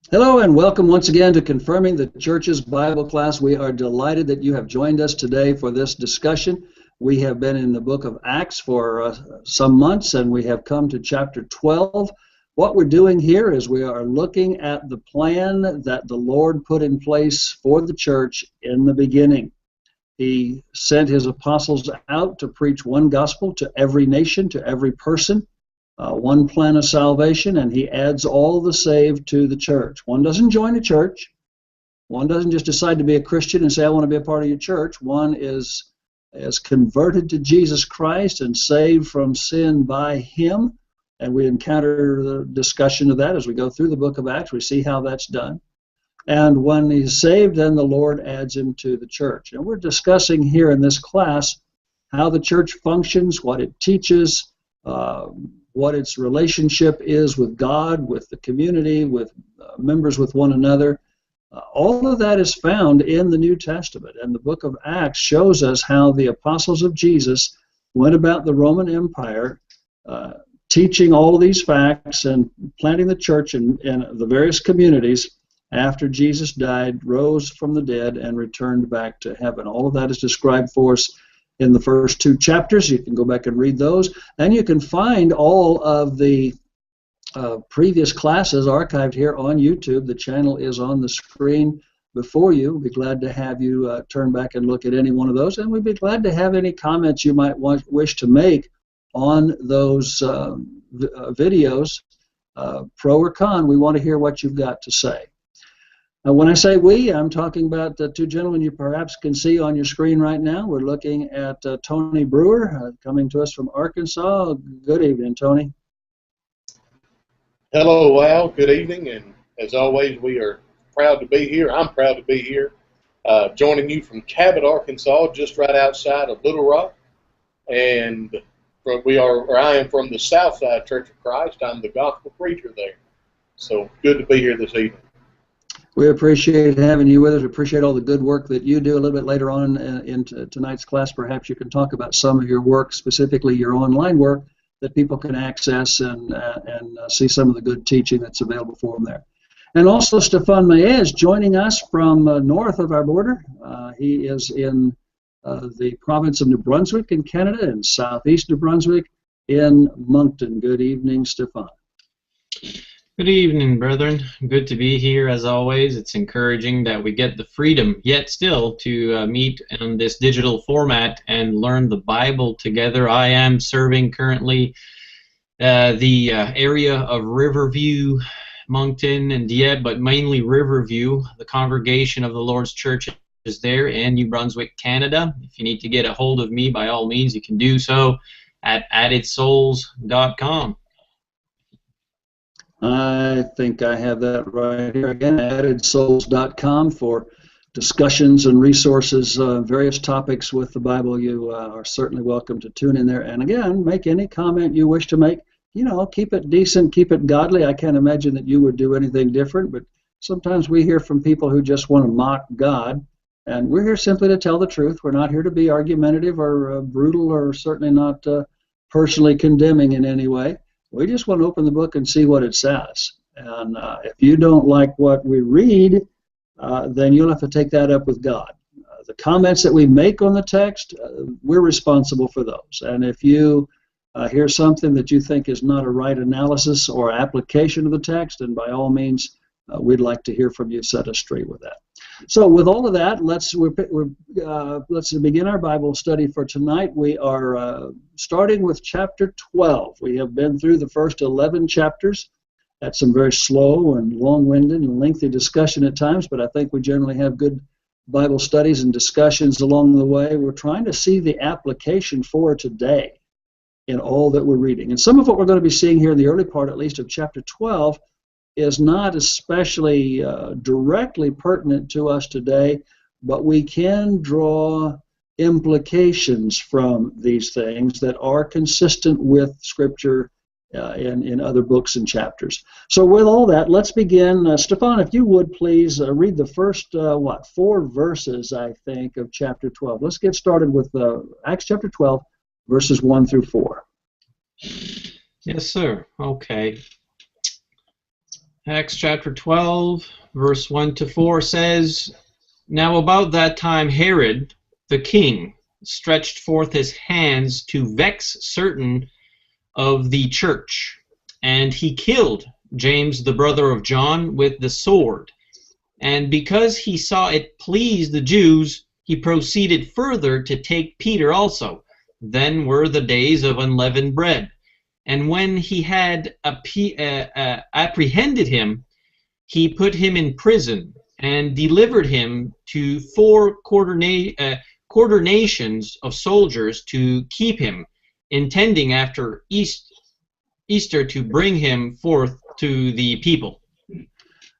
Hello and welcome once again to Confirming the Church's Bible class. We are delighted that you have joined us today for this discussion. We have been in the book of Acts for some months and we have come to chapter 12. What we're doing here is we are looking at the plan that the Lord put in place for the church in the beginning. He sent his apostles out to preach one gospel to every nation, to every person. One plan of salvation, and he adds all the saved to the church. One doesn't join a church. One doesn't just decide to be a Christian and say, I want to be a part of your church. One is converted to Jesus Christ and saved from sin by him. And we encounter the discussion of that as we go through the book of Acts. We see how that's done. And when he's saved, then the Lord adds him to the church. And we're discussing here in this class how the church functions, what it teaches, what its relationship is with God, with the community, with members with one another. All of that is found in the New Testament, and the book of Acts shows us how the apostles of Jesus went about the Roman Empire, teaching all of these facts and planting the church in the various communities after Jesus died, rose from the dead, and returned back to heaven. All of that is described for us in the first two chapters. You can go back and read those, and you can find all of the previous classes archived here on YouTube. The channel is on the screen before you. We'd be glad to have you turn back and look at any one of those, and we'd be glad to have any comments you might wish to make on those videos, pro or con. We want to hear what you've got to say. When I say we, I'm talking about the two gentlemen you perhaps can see on your screen right now. We're looking at Tony Brewer, coming to us from Arkansas. Good evening, Tony. Hello, Al. Good evening. And as always, we are proud to be here. I'm proud to be here, joining you from Cabot, Arkansas, just right outside of Little Rock. And I am from the Southside Church of Christ. I'm the gospel preacher there. So good to be here this evening. We appreciate having you with us. We appreciate all the good work that you do. A little bit later on in tonight's class, perhaps you can talk about some of your work, specifically your online work, that people can access and see some of the good teaching that's available for them there. And also Stefan Maez joining us from north of our border. He is in the province of New Brunswick in Canada, and southeast New Brunswick in Moncton. Good evening, Stefan. Good evening, brethren. Good to be here as always. It's encouraging that we get the freedom, yet still, to meet in this digital format and learn the Bible together. I am serving currently the area of Riverview, Moncton, and Dieppe, but mainly Riverview. The congregation of the Lord's Church is there in New Brunswick, Canada. If you need to get a hold of me, by all means, you can do so at addedsouls.com. I think I have that right here again, addedsouls.com, for discussions and resources, various topics with the Bible. You are certainly welcome to tune in there. And again, make any comment you wish to make. You know, keep it decent, keep it godly. I can't imagine that you would do anything different, but sometimes we hear from people who just want to mock God, and we're here simply to tell the truth. We're not here to be argumentative or brutal, or certainly not personally condemning in any way. We just want to open the book and see what it says. And if you don't like what we read, then you'll have to take that up with God. The comments that we make on the text, we're responsible for those. And if you hear something that you think is not a right analysis or application of the text, then by all means, we'd like to hear from you, set us straight with that. So with all of that, let's begin our Bible study for tonight. We are starting with chapter 12. We have been through the first 11 chapters. That's some very slow and long-winded and lengthy discussion at times, but I think we generally have good Bible studies and discussions along the way. We're trying to see the application for today in all that we're reading. And some of what we're going to be seeing here in the early part, at least, of chapter 12 is not especially directly pertinent to us today, but we can draw implications from these things that are consistent with Scripture in other books and chapters. So with all that, let's begin. Stefan, if you would please read the first, 4 verses, I think, of chapter 12. Let's get started with Acts chapter 12, verses 1 through 4. Yes, sir. Okay. Acts chapter 12, verse 1 to 4 says, Now about that time Herod, the king, stretched forth his hands to vex certain of the church, and he killed James the brother of John with the sword. And because he saw it pleased the Jews, he proceeded further to take Peter also. Then were the days of unleavened bread. And when he had apprehended him, he put him in prison and delivered him to four quarternations of soldiers to keep him, intending after Easter to bring him forth to the people.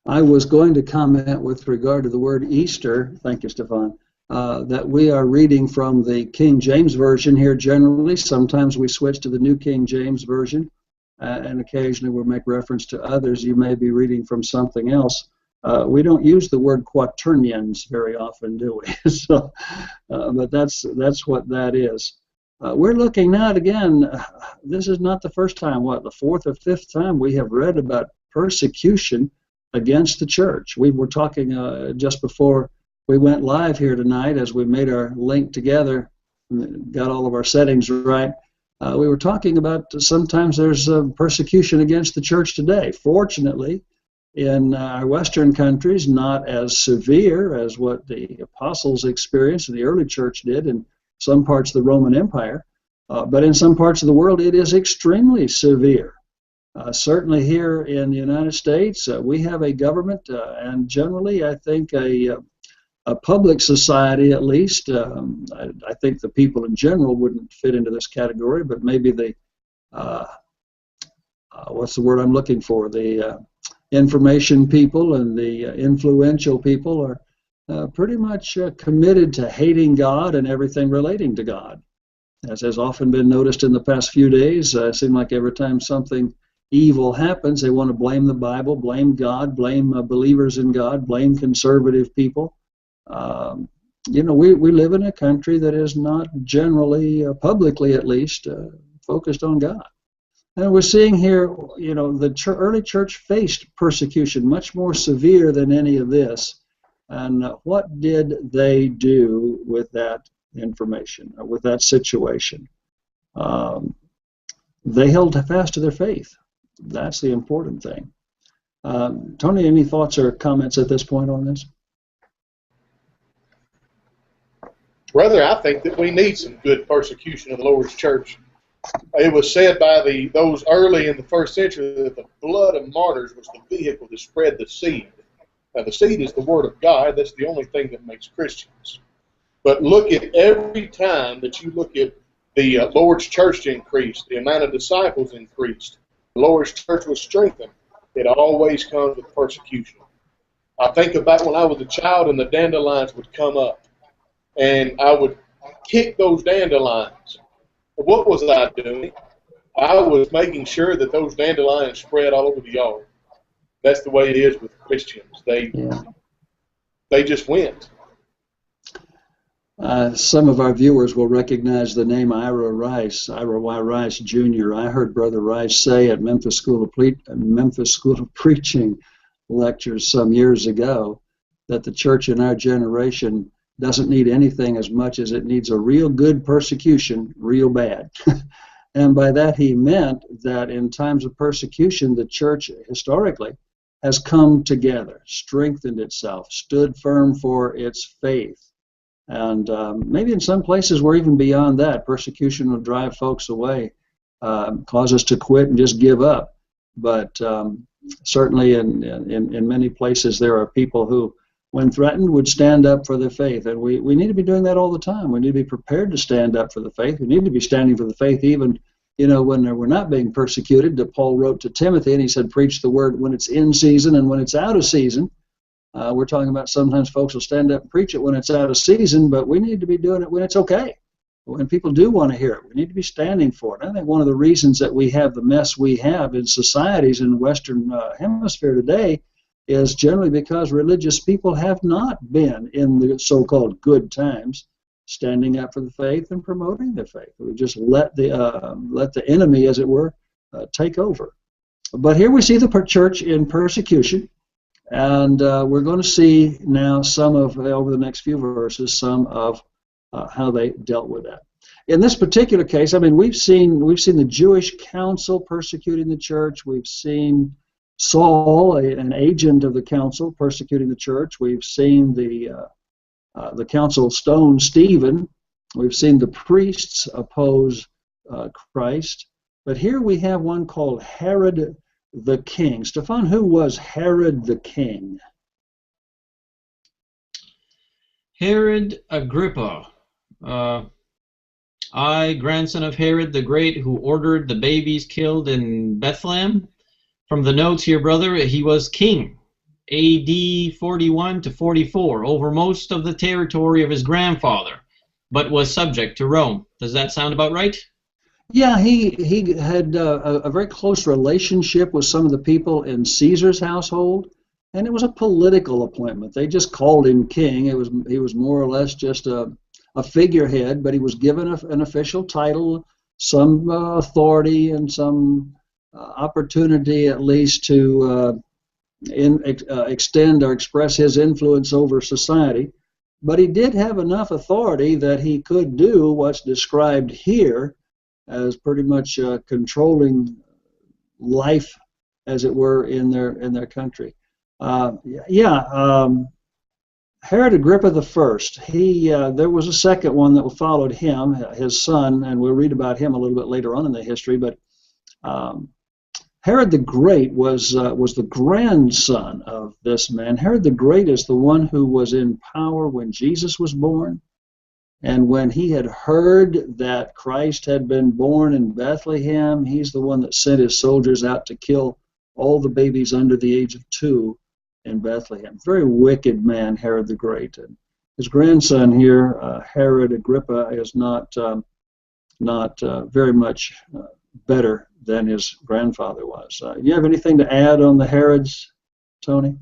I was going to comment with regard to the word Easter, thank you, Stefan, that we are reading from the King James Version here generally. Sometimes we switch to the New King James Version, and occasionally we'll make reference to others. You may be reading from something else. We don't use the word Quaternions very often, do we? So, but that's what that is. We're looking now at, again, this is not the first time, the fourth or fifth time we have read about persecution against the church. We were talking just before we went live here tonight, as we made our link together, got all of our settings right. We were talking about sometimes there's persecution against the church today. Fortunately, in our Western countries, not as severe as what the apostles experienced and the early church did in some parts of the Roman Empire, but in some parts of the world it is extremely severe. Certainly here in the United States, we have a government, and generally I think a public society at least. I think the people in general wouldn't fit into this category, but maybe the, what's the word I'm looking for, the information people and the influential people are pretty much committed to hating God and everything relating to God. As has often been noticed in the past few days, it seems like every time something evil happens, they want to blame the Bible, blame God, blame believers in God, blame conservative people. You know, we live in a country that is not generally, publicly at least, focused on God. And we're seeing here, you know, the early church faced persecution much more severe than any of this. And what did they do with that information, with that situation? They held fast to their faith. That's the important thing. Tony, any thoughts or comments at this point on this? Brother, I think that we need some good persecution of the Lord's church. It was said by those early in the first century that the blood of martyrs was the vehicle to spread the seed. Now, the seed is the Word of God. That's the only thing that makes Christians. But look at every time that you look at the Lord's church increased, the amount of disciples increased, the Lord's church was strengthened, it always comes with persecution. I think about when I was a child and the dandelions would come up, and I would kick those dandelions. What was I doing? I was making sure that those dandelions spread all over the yard. That's the way it is with Christians. They just went. Some of our viewers will recognize the name Ira Rice, Ira Y. Rice Jr. I heard Brother Rice say at Memphis School of Preaching lectures some years ago that the church in our generation doesn't need anything as much as it needs a real good persecution, real bad. And by that he meant that in times of persecution, the church historically has come together, strengthened itself, stood firm for its faith. And maybe in some places we're even beyond that. Persecution will drive folks away, cause us to quit and just give up. But certainly in many places there are people who, when threatened, would stand up for their faith. And we need to be doing that all the time. We need to be prepared to stand up for the faith. We need to be standing for the faith even, you know, when we're not being persecuted. Paul wrote to Timothy and he said, preach the word when it's in season and when it's out of season. We're talking about sometimes folks will stand up and preach it when it's out of season, but we need to be doing it when it's okay. When people do want to hear it, we need to be standing for it. I think one of the reasons that we have the mess we have in societies in the Western Hemisphere today is generally because religious people have not been in the so-called good times standing up for the faith and promoting their faith. We just let the enemy, as it were, take over. But here we see the church in persecution, and we're going to see now some of, over the next few verses, some of how they dealt with that. In this particular case, I mean, we've seen the Jewish council persecuting the church. We've seen Saul, an agent of the council, persecuting the church. We've seen the council stone Stephen. We've seen the priests oppose Christ. But here we have one called Herod the king. Stefan, who was Herod the king? Herod Agrippa. Grandson of Herod the Great, who ordered the babies killed in Bethlehem. From the notes here, brother, he was king, A.D. 41 to 44, over most of the territory of his grandfather, but was subject to Rome. Does that sound about right? Yeah, he had a very close relationship with some of the people in Caesar's household, and it was a political appointment. They just called him king. He was more or less just a figurehead, but he was given an official title, some authority, and some opportunity at least to extend or express his influence over society. But he did have enough authority that he could do what's described here as pretty much controlling life, as it were, in their country. Herod Agrippa the First. There was a second one that followed him, his son, and we'll read about him a little bit later on in the history. But Herod the Great was the grandson of this man. Herod the Great is the one who was in power when Jesus was born. And when he had heard that Christ had been born in Bethlehem, he's the one that sent his soldiers out to kill all the babies under the age of 2 in Bethlehem. Very wicked man, Herod the Great. And his grandson here, Herod Agrippa, is not very much better than his grandfather was. You have anything to add on the Herods, Tony?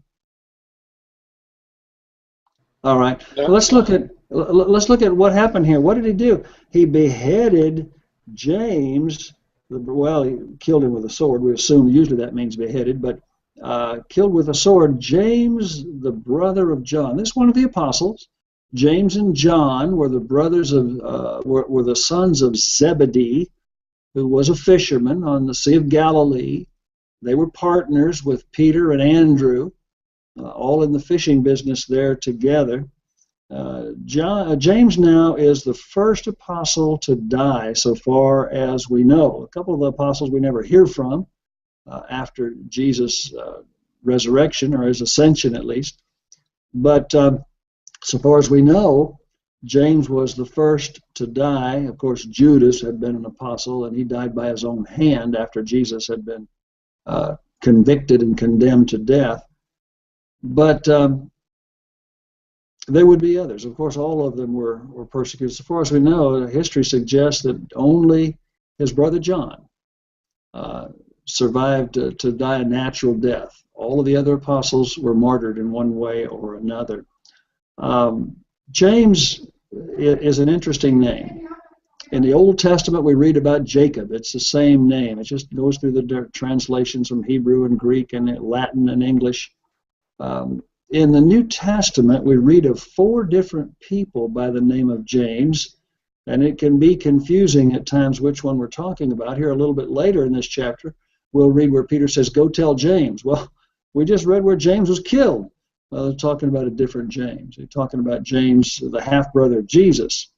All right. No. Let's look at what happened here. What did he do? He beheaded James. Well, he killed him with a sword. We assume usually that means beheaded, but killed with a sword James, the brother of John. This is one of the apostles. James and John were the brothers of were the sons of Zebedee, who was a fisherman on the Sea of Galilee. They were partners with Peter and Andrew, all in the fishing business there together. James now is the first apostle to die, so far as we know. A couple of the apostles we never hear from after Jesus' resurrection, or his ascension at least. But so far as we know, James was the first to die. Of course, Judas had been an apostle, and he died by his own hand after Jesus had been convicted and condemned to death. But there would be others. Of course, all of them were persecuted. So far as we know, history suggests that only his brother John survived to die a natural death. All of the other apostles were martyred in one way or another. James is an interesting name. In the Old Testament, we read about Jacob. It's the same name. It just goes through the translations from Hebrew and Greek and Latin and English. In the New Testament, we read of 4 different people by the name of James, and it can be confusing at times which one we're talking about. Here a little bit later in this chapter, we'll read where Peter says, "Go tell James." Well, we just read where James was killed. They're talking about a different James. They're talking about James, the half-brother of Jesus.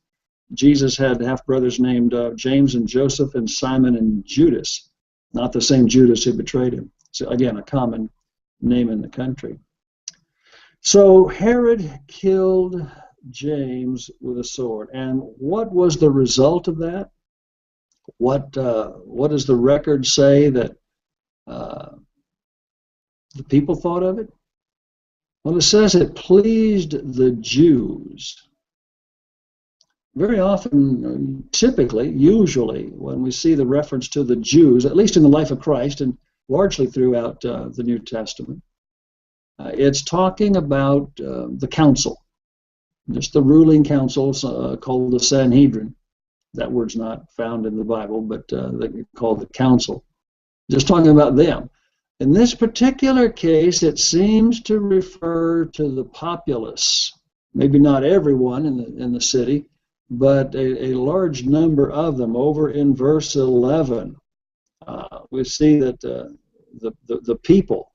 Jesus had half-brothers named James and Joseph and Simon and Judas, not the same Judas who betrayed him. So again, a common name in the country. So Herod killed James with a sword. And what was the result of that? What does the record say that the people thought of it? Well, it says it pleased the Jews. Very often, typically, usually, when we see the reference to the Jews, at least in the life of Christ and largely throughout the New Testament, it's talking about the council, just the ruling council called the Sanhedrin. That word's not found in the Bible, but they call it the council. Just talking about them. In this particular case, it seems to refer to the populace, maybe not everyone in the city, but a large number of them. Over in verse 11, we see that the people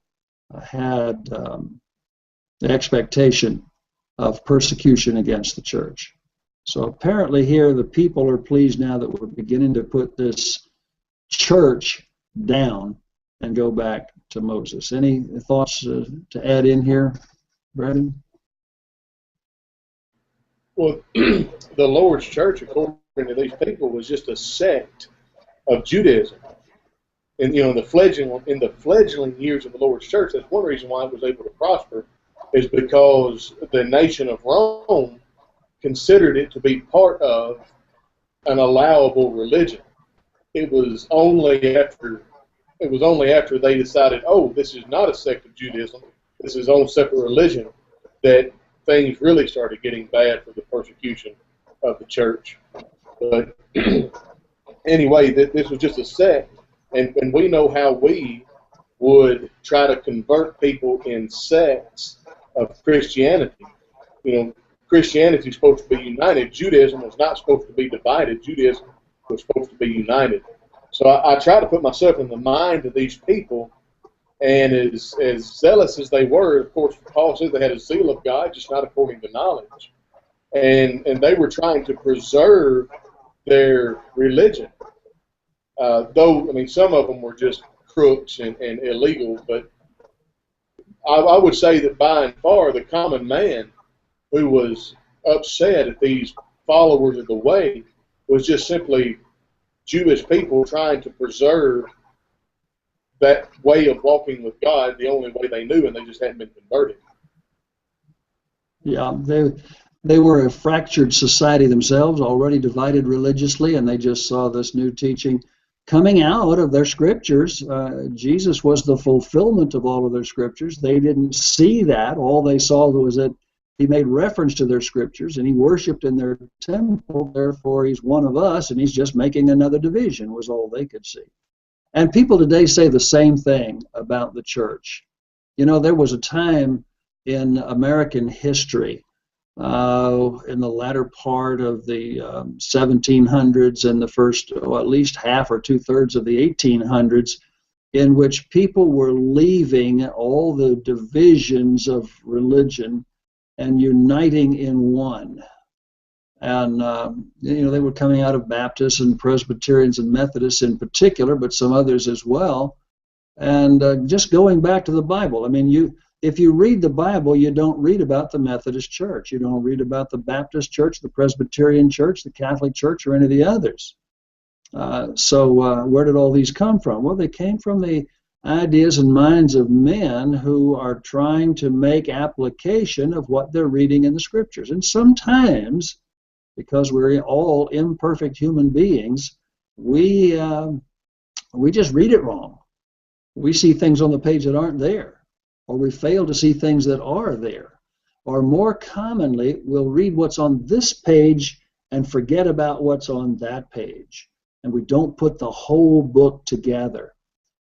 had the expectation of persecution against the church. So apparently here the people are pleased now that we're beginning to put this church down and go back to Moses. Any thoughts to add in here, Brandon? Well, the Lord's church, according to these people, was just a sect of Judaism. And in the fledgling years of the Lord's church, that's one reason why it was able to prosper, is because the nation of Rome considered it to be part of an allowable religion. It was only after they decided, oh, this is not a sect of Judaism, this is its own separate religion, that things really started getting bad for the persecution of the church. But anyway, this was just a sect, and we know how we would try to convert people in sects of Christianity. Christianity is supposed to be united. Judaism was not supposed to be divided. Judaism was supposed to be united. So I try to put myself in the mind of these people, and as zealous as they were, of course, Paul says they had a zeal of God, just not according to knowledge. And they were trying to preserve their religion. Though, some of them were just crooks and illegal, but I would say that by and far the common man who was upset at these followers of the way was just simply Jewish people trying to preserve that way of walking with God, the only way they knew, and they just hadn't been converted. Yeah, they were a fractured society themselves, already divided religiously, and they just saw this new teaching coming out of their scriptures. Jesus was the fulfillment of all of their scriptures. They didn't see that. All they saw was that he made reference to their scriptures, and he worshipped in their temple. Therefore, he's one of us, and he's just making another division, was all they could see. And people today say the same thing about the church. There was a time in American history, in the latter part of the 1700s and the first, at least half or two-thirds of the 1800s, in which people were leaving all the divisions of religion and uniting in one. And, they were coming out of Baptists and Presbyterians and Methodists in particular, but some others as well. And just going back to the Bible, if you read the Bible, you don't read about the Methodist Church. You don't read about the Baptist Church, the Presbyterian Church, the Catholic Church, or any of the others. So where did all these come from? Well, they came from the ideas and minds of men who are trying to make application of what they're reading in the Scriptures. And sometimes, because we're all imperfect human beings, we just read it wrong. We see things on the page that aren't there, or we fail to see things that are there. Or more commonly, we'll read what's on this page and forget about what's on that page. And we don't put the whole book together.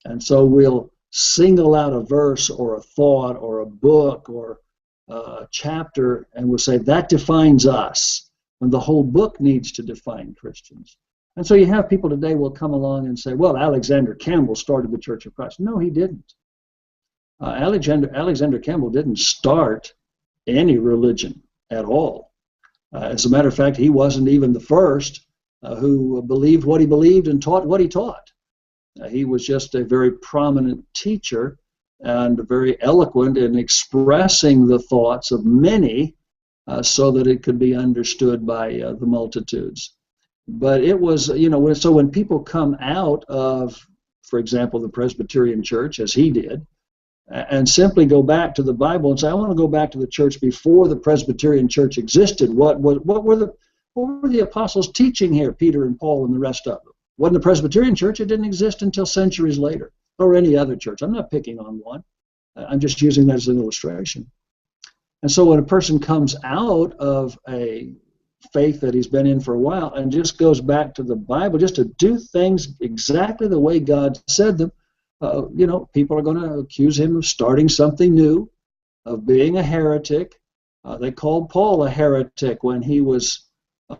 And so we'll single out a verse or a thought or a book or a chapter, and we'll say, that defines us, when the whole book needs to define Christians. And so you have people today will come along and say, well, Alexander Campbell started the Church of Christ. No, he didn't. Alexander Campbell didn't start any religion at all. As a matter of fact, he wasn't even the first who believed what he believed and taught what he taught. He was just a very prominent teacher and very eloquent in expressing the thoughts of many so that it could be understood by the multitudes. But it was, so when people come out of, for example, the Presbyterian Church, as he did, and simply go back to the Bible and say, I want to go back to the church before the Presbyterian Church existed. What were the apostles teaching here, Peter and Paul and the rest of them? Wasn't the Presbyterian Church? It didn't exist until centuries later, or any other church. I'm not picking on one. I'm just using that as an illustration. And so when a person comes out of a faith that he's been in for a while and just goes back to the Bible just to do things exactly the way God said them, people are going to accuse him of starting something new, of being a heretic. They called Paul a heretic when he was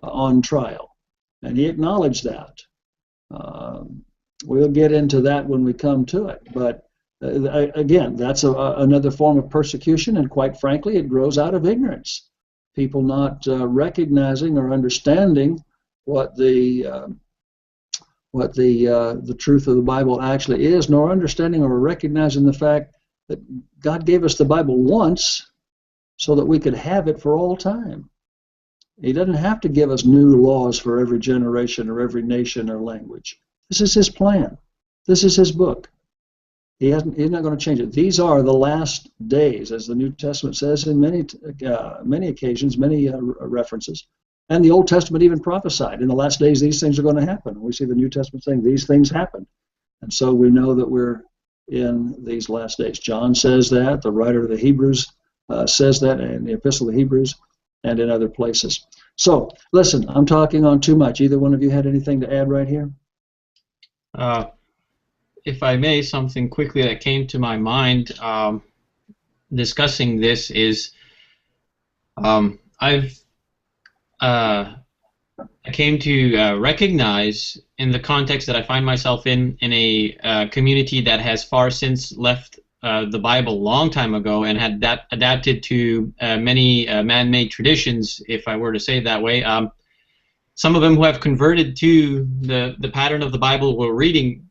on trial, and he acknowledged that. We'll get into that when we come to it, but again, that's another form of persecution, and quite frankly, it grows out of ignorance. People not recognizing or understanding what the truth of the Bible actually is, nor understanding or recognizing the fact that God gave us the Bible once so that we could have it for all time. He doesn't have to give us new laws for every generation or every nation or language. This is his plan. This is his book. He's not going to change it. These are the last days, as the New Testament says in many occasions, many references. And the Old Testament even prophesied, in the last days these things are going to happen. We see the New Testament saying these things happen. And so we know that we're in these last days. John says that, the writer of the Hebrews says that in the Epistle of the Hebrews and in other places. So, listen, I'm talking on too much. Either one of you had anything to add right here? If I may, something quickly that came to my mind discussing this is I came to recognize, in the context that I find myself in a community that has far since left the Bible a long time ago and had adapted to many man-made traditions, if I were to say it that way. Some of them who have converted to the pattern of the Bible we're reading,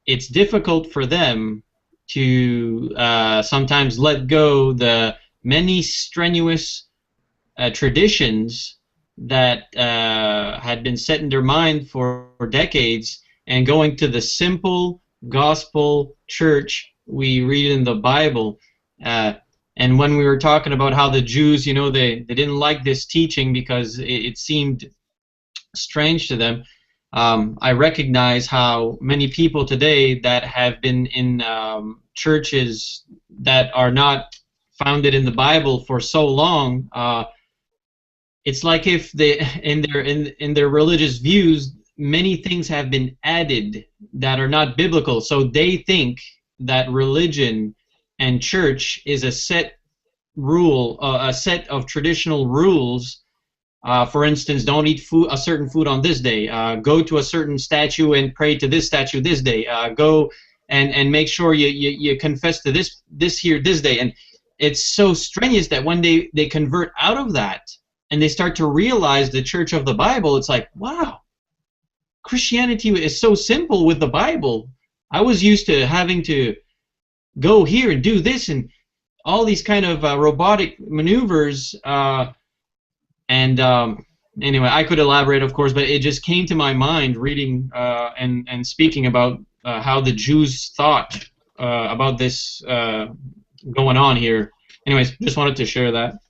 it's difficult for them to sometimes let go the many strenuous traditions that had been set in their mind for decades, and going to the simple gospel church we read in the Bible. And when we were talking about how the Jews, they didn't like this teaching because it seemed strange to them, I recognize how many people today that have been in churches that are not founded in the Bible for so long, it's like if they, in their religious views, many things have been added that are not biblical. So they think that religion and church is a set rule, a set of traditional rules. For instance, don't eat a certain food on this day. Go to a certain statue and pray to this statue this day. Go and make sure you confess to this here this day. And it's so strenuous that when they convert out of that and they start to realize the church of the Bible, it's like, wow, Christianity is so simple with the Bible. I was used to having to go here and do this and all these kind of robotic maneuvers. Anyway, I could elaborate, of course, but it just came to my mind reading and speaking about how the Jews thought about this going on here. Anyways, just wanted to share that.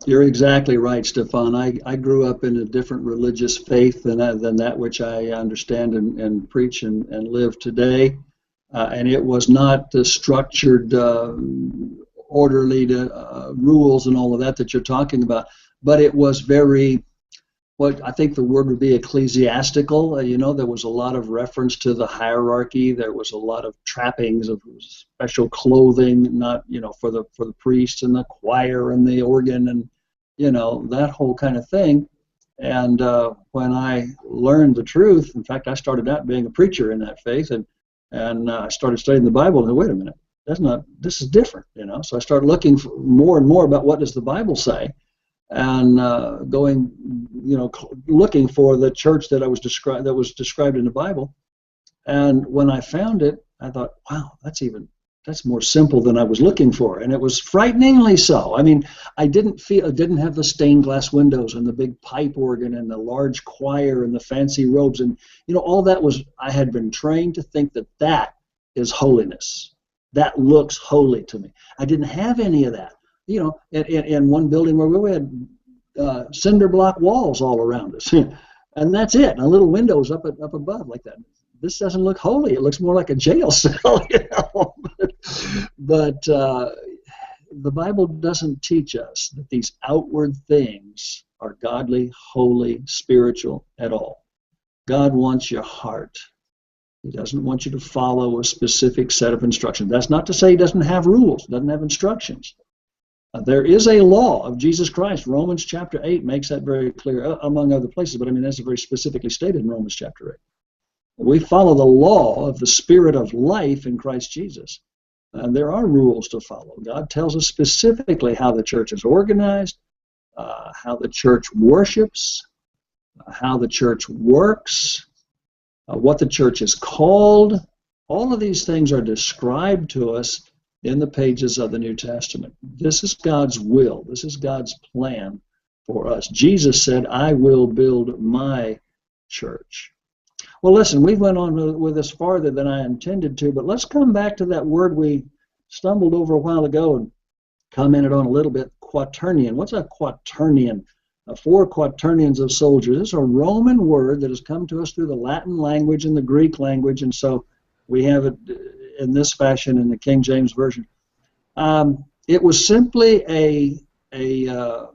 You're exactly right, Stefan. I grew up in a different religious faith than that which I understand and preach and live today. And it was not the structured, orderly rules and all of that you're talking about. But it was very, what I think the word would be ecclesiastical. There was a lot of reference to the hierarchy. There was a lot of trappings of special clothing, not for the priests and the choir and the organ and that whole kind of thing. And when I learned the truth, in fact, I started out being a preacher in that faith, and I started studying the Bible. And wait a minute, this is different, So I started looking for more and more about what does the Bible say. And going, looking for the church that was described in the Bible. And when I found it, I thought, wow, that's more simple than I was looking for, and it was frighteningly so. I mean, I didn't have the stained glass windows and the big pipe organ and the large choir and the fancy robes, and all that I had been trained to think that is holiness. That looks holy to me. I didn't have any of that. In one building where we had cinder block walls all around us, and that's it. And a little windows up above like that. This doesn't look holy. It looks more like a jail cell, But the Bible doesn't teach us that these outward things are godly, holy, spiritual at all. God wants your heart. He doesn't want you to follow a specific set of instructions. That's not to say he doesn't have rules, doesn't have instructions. There is a law of Jesus Christ. Romans chapter 8 makes that very clear, among other places, but I mean that's very specifically stated in Romans chapter 8. We follow the law of the Spirit of life in Christ Jesus. And there are rules to follow. God tells us specifically how the church is organized, how the church worships, how the church works, what the church is called. All of these things are described to us in the pages of the New Testament. This is God's will. This is God's plan for us. Jesus said, I will build my church. Well, listen, we went on with this farther than I intended to, but let's come back to that word we stumbled over a while ago and commented on a little bit, Quaternion. What's a Quaternion? 4 quaternions of soldiers. This is a Roman word that has come to us through the Latin language and the Greek language, and so we have it in this fashion in the King James Version. It was simply a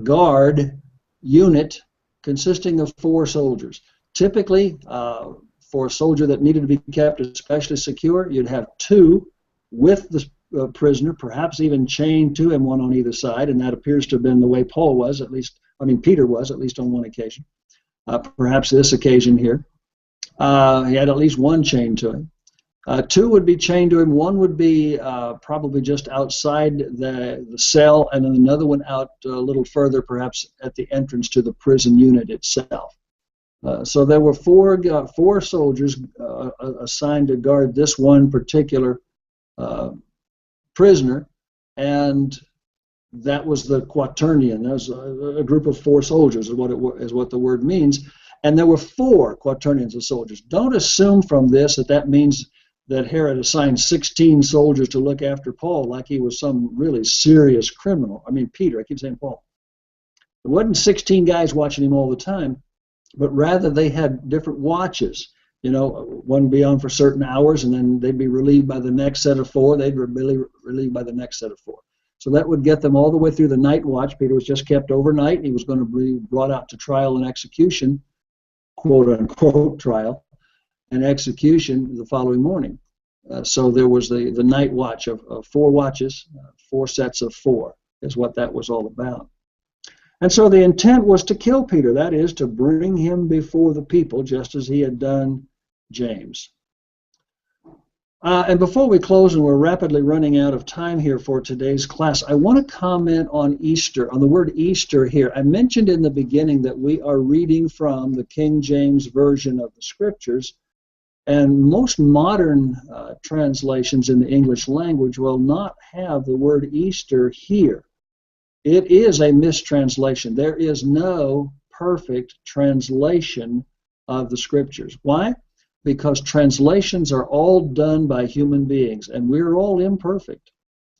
guard unit consisting of 4 soldiers. Typically, for a soldier that needed to be kept especially secure, you'd have 2 with the prisoner, perhaps even chained to him, one on either side, and that appears to have been the way Paul was, at least, Peter was, at least on one occasion. Perhaps this occasion here. He had at least 1 chained to him. 2 would be chained to him. 1 would be probably just outside the cell, and then another one out a little further, perhaps at the entrance to the prison unit itself. So there were 4 soldiers assigned to guard this one particular prisoner, and that was the Quaternion. That was a group of 4 soldiers, is what the word means. And there were 4 quaternions of soldiers. Don't assume from this that means that Herod assigned 16 soldiers to look after Paul like he was some really serious criminal. Peter, I keep saying Paul. There wasn't 16 guys watching him all the time, but rather they had different watches. One would be on for certain hours, and then they'd be relieved by the next set of 4. They'd be relieved by the next set of 4. So that would get them all the way through the night watch. Peter was just kept overnight. He was going to be brought out to trial and execution, quote-unquote trial, and execution the following morning. So there was the night watch of 4 watches, 4 sets of 4 is what that was all about. And so the intent was to kill Peter, that is, to bring him before the people, just as he had done James. And before we close, and we're rapidly running out of time here for today's class, I want to comment on Easter, on the word Easter here. I mentioned in the beginning that we are reading from the King James Version of the Scriptures, and most modern translations in the English language will not have the word Easter here. It is a mistranslation. There is no perfect translation of the Scriptures. Why? Because translations are all done by human beings, and we're all imperfect.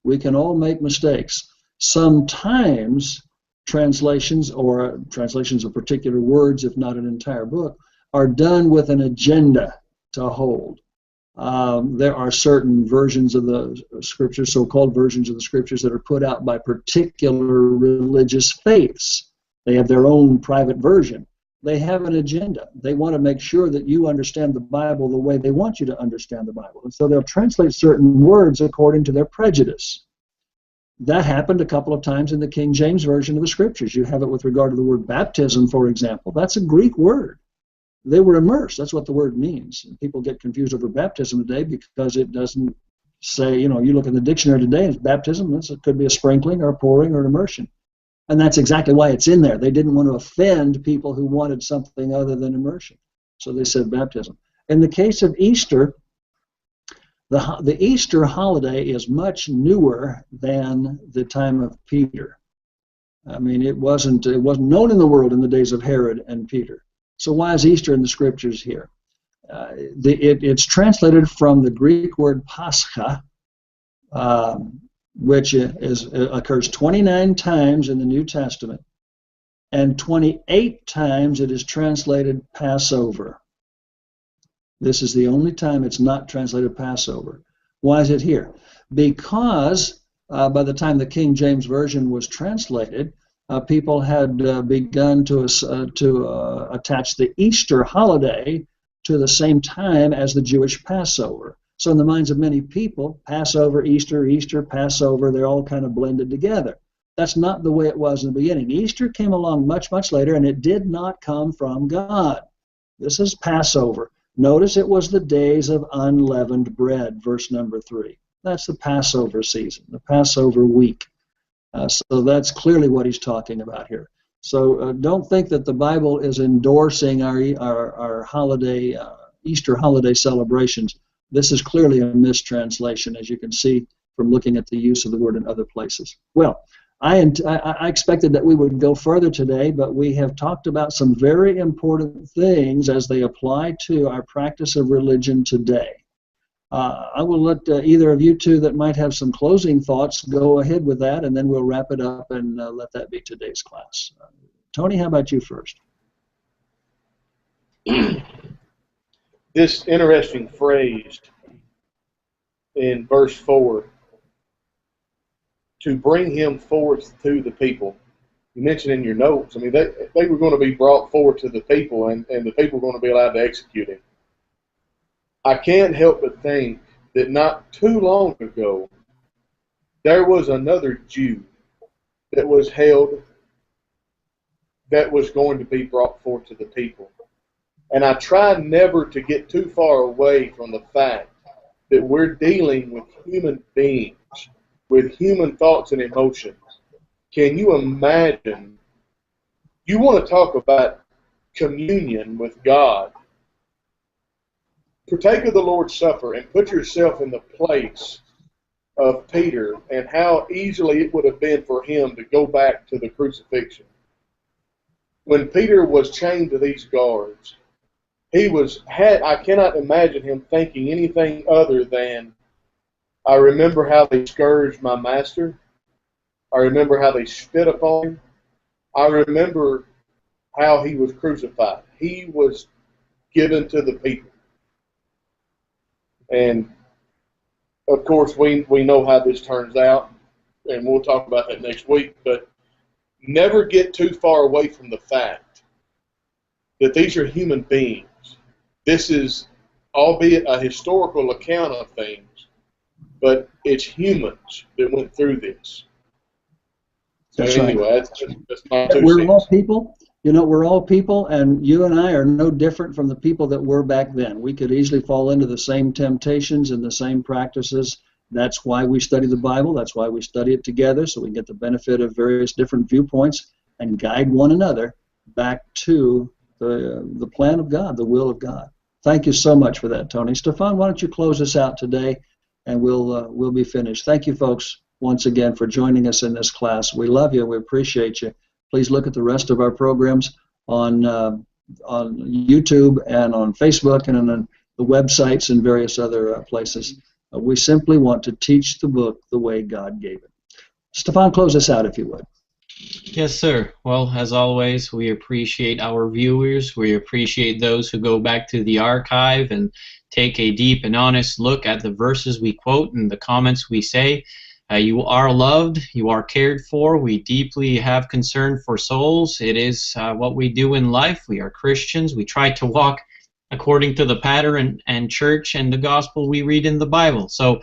We can all make mistakes. Sometimes translations, or translations of particular words, if not an entire book, are done with an agenda to hold. There are certain versions of the Scriptures, so-called versions of the Scriptures, that are put out by particular religious faiths. They have their own private version. They have an agenda. They want to make sure that you understand the Bible the way they want you to understand the Bible. And so they'll translate certain words according to their prejudice. That happened a couple of times in the King James Version of the Scriptures. You have it with regard to the word baptism, for example. That's a Greek word. They were immersed. That's what the word means. And people get confused over baptism today because it doesn't say, you look in the dictionary today, it's baptism. It could be a sprinkling or a pouring or an immersion. And that's exactly why it's in there. They didn't want to offend people who wanted something other than immersion. So they said baptism. In the case of Easter, the Easter holiday is much newer than the time of Peter. It wasn't known in the world in the days of Herod and Peter. So why is Easter in the Scriptures here? It's translated from the Greek word Pascha, which occurs 29 times in the New Testament, and 28 times it is translated Passover. This is the only time it's not translated Passover. Why is it here? Because by the time the King James Version was translated, people had begun to attach the Easter holiday to the same time as the Jewish Passover. So in the minds of many people, Passover, Easter, Easter, Passover, they're all kind of blended together. That's not the way it was in the beginning. Easter came along much, much later, and it did not come from God. This is Passover. Notice it was the days of unleavened bread, verse number 3. That's the Passover season, the Passover week. So that's clearly what he's talking about here. So don't think that the Bible is endorsing our holiday, Easter holiday celebrations. This is clearly a mistranslation, as you can see from looking at the use of the word in other places. Well, I expected that we would go further today, but we have talked about some very important things as they apply to our practice of religion today. I will let either of you two that might have some closing thoughts go ahead with that, and then we'll wrap it up and let that be today's class. Tony, how about you first? This interesting phrase in verse 4, to bring him forth to the people. You mentioned in your notes, I mean, they were going to be brought forward to the people, and the people were going to be allowed to execute him. I can't help but think that not too long ago, there was another Jew that was held that was going to be brought forth to the people. And I try never to get too far away from the fact that we're dealing with human beings, with human thoughts and emotions. Can you imagine? You want to talk about communion with God. Partake of the Lord's Supper and put yourself in the place of Peter and how easily it would have been for him to go back to the crucifixion. When Peter was chained to these guards, I cannot imagine him thinking anything other than, I remember how they scourged my master. I remember how they spit upon him. I remember how he was crucified. He was given to the people. And, of course, we know how this turns out, and we'll talk about that next week, but never get too far away from the fact that these are human beings. This is, albeit a historical account of things, but it's humans that went through this. So That's anyway, right. that's my 2 We're cents. all people. You know, we're all people, and you and I are no different from the people that were back then. We could easily fall into the same temptations and the same practices. That's why we study the Bible. That's why we study it together, so we get the benefit of various different viewpoints and guide one another back to the plan of God, the will of God. Thank you so much for that, Tony. Stefan, why don't you close us out today, and we'll be finished. Thank you, folks, once again for joining us in this class. We love you. We appreciate you. Please look at the rest of our programs on YouTube and on Facebook and on the websites and various other places. We simply want to teach the book the way God gave it. Stefan, close us out if you would. Yes, sir. Well, as always, we appreciate our viewers. We appreciate those who go back to the archive and take a deep and honest look at the verses we quote and the comments we say. You are loved. You are cared for. We deeply have concern for souls. It is what we do in life. We are Christians. We try to walk according to the pattern and church and the gospel we read in the Bible. So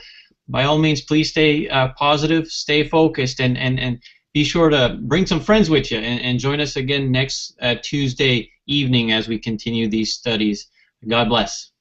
by all means, please stay positive, stay focused, and be sure to bring some friends with you and join us again next Tuesday evening as we continue these studies. God bless.